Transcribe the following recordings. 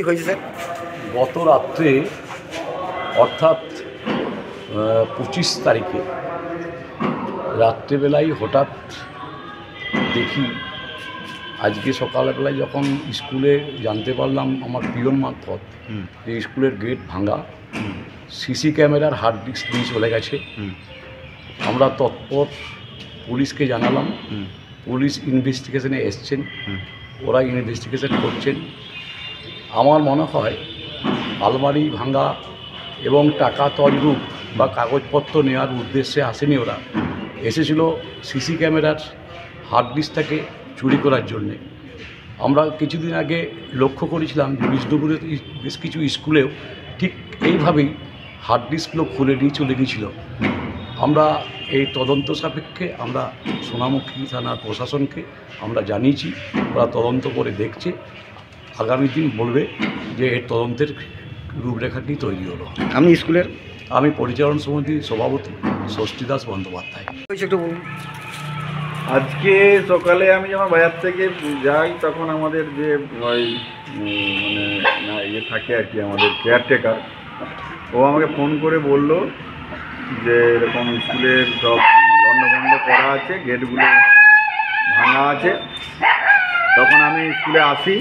কি হয়েছে স্যার? গত রাত্রে অর্থাৎ 25 তারিখে রাত্রেবেলায় হঠাৎ দেখি, আজকে সকালবেলায় যখন স্কুলে জানতে পারলাম আমার পিয়ন মারফত যে স্কুলের গেট ভাঙা, সিসি ক্যামেরার হার্ড ডিস্ক দিয়ে চলে গেছে। আমরা তৎপর পুলিশকে জানালাম, পুলিশ ইনভেস্টিগেশনে এসছেন, ওরা ইনভেস্টিগেশন করছেন। আমার মনে হয় আলমারি ভাঙা এবং টাকা তছরূপ বা কাগজপত্র নেওয়ার উদ্দেশ্যে আসেনি, ওরা এসেছিল সিসি ক্যামেরার হার্ড ডিস্কটাকে চুরি করার জন্যে। আমরা কিছুদিন আগে লক্ষ্য করেছিলাম যে বিষ্ণুপুরের বেশ কিছু স্কুলেও ঠিক এইভাবেই হার্ড ডিস্কগুলো খুলে নিয়ে চলে গিয়েছিল। আমরা এই তদন্ত সাপেক্ষে আমরা সোনামুখী থানার প্রশাসনকে আমরা জানিয়েছি, ওরা তদন্ত করে দেখছে, আগামী দিন বলবে যে এর তদন্তের রূপরেখাটি তৈরি হলো। আপনি স্কুলের? আমি পরিচালন সমিতির সভাপতি ষষ্ঠীদাস বন্দ্যোপাধ্যায়। একটু বলুন। আজকে সকালে আমি যখন বাজার থেকে যাই তখন আমাদের যে ওই ইয়ে থাকে আর কি, আমাদের কেয়ারটেকার, ও আমাকে ফোন করে বলল যে এরকম স্কুলের সব লন্ডভন্ড করা আছে, গেটগুলো ভাঙা আছে। তখন আমি স্কুলে আসি,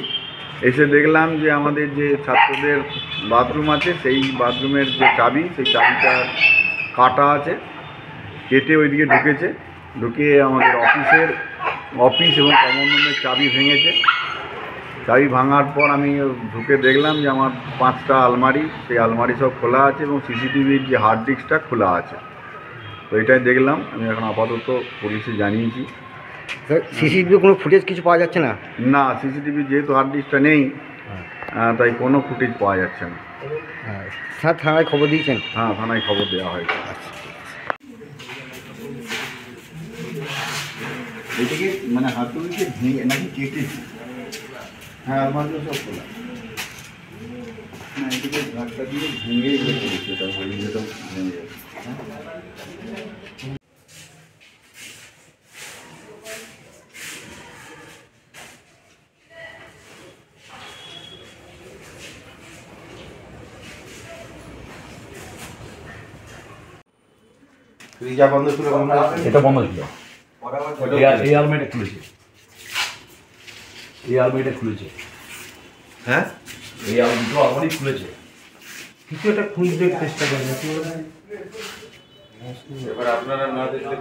এসে দেখলাম যে আমাদের যে ছাত্রদের বাথরুম আছে সেই বাথরুমের যে চাবি, সেই চাবিটা কাটা আছে, কেটে ওইদিকে ঢুকে আমাদের অফিস এবং কমন রুমের চাবি ভেঙেছে। চাবি ভাঙার পর আমি ঢুকে দেখলাম যে আমার 5টা আলমারি, সেই আলমারি সব খোলা আছে এবং সিসিটিভির যে হার্ড ডিস্কটা খোলা আছে। তো এটাই দেখলাম। আমি এখন আপাতত পুলিশে জানিয়েছি। সিসিটিভি কোনো ফুটেজ কিছু পাওয়া যাচ্ছে না? না, সিসিটিভি যেহেতু হার্ড ডিস্কটা নেই, তাই কোনো ফুটেজ পাওয়া যাচ্ছে না। স্যার থানায় খবর দিয়েছেন? হ্যাঁ, থানায় খবর দেওয়া হয়েছে। এটাকে মানে হাতুড়িকে ভেঙে নাকি কেটেছে? হ্যাঁ, আলমারিগুলো সব খোলা। না, এটাকে ধাক্কা দিয়ে ভেঙেই করেছে, এটা ভেঙে যাচ্ছে। ফ্রিজা বন্ধ ছিল, এটা বন্ধ ছিল। এই আলমারিটা খুলেছে, হ্যাঁ, এই আলমারি খুলেছে। কিছু একটা খুঁজতে চেষ্টা করেন। এবার আপনারা না দেখলে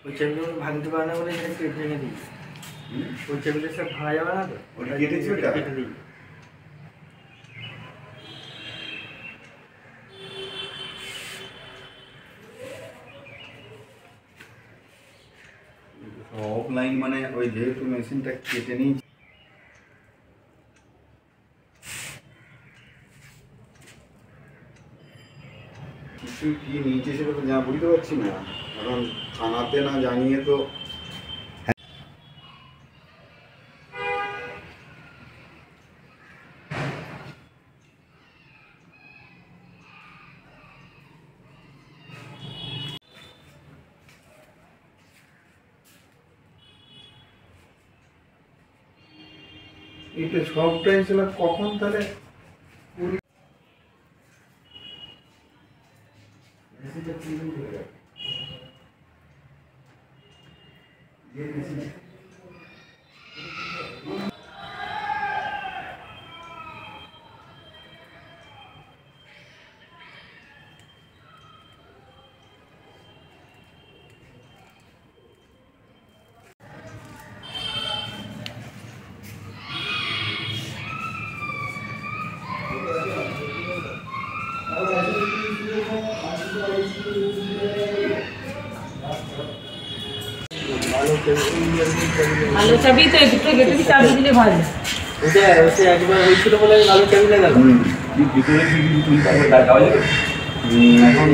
ওই চেপগুলো ভাঙতে পারে না বলে সেটা ভেঙে দিই। ওই চেপগুলো সব ভাঙা যাবে না তো, ওটা কেটেছি, ওটা কেটে দিই। অফলাইন মানে ওই যেহেতু মেশিনটা কেটে নিয়েছি, কিছু কি নিয়েছে সেটা তো যা বুঝতে পারছি না। এখন থানাতে না জানিয়ে তো এটা সবটাই ছিল কখন তাহলে ভালো চাবি তো দুটো গেটে চাবি দিলে ভালো। ওটা একবার হয়েছিল বলে ভালো চাবি লাগালো। ভিতরে যাওয়া যাবে এখন?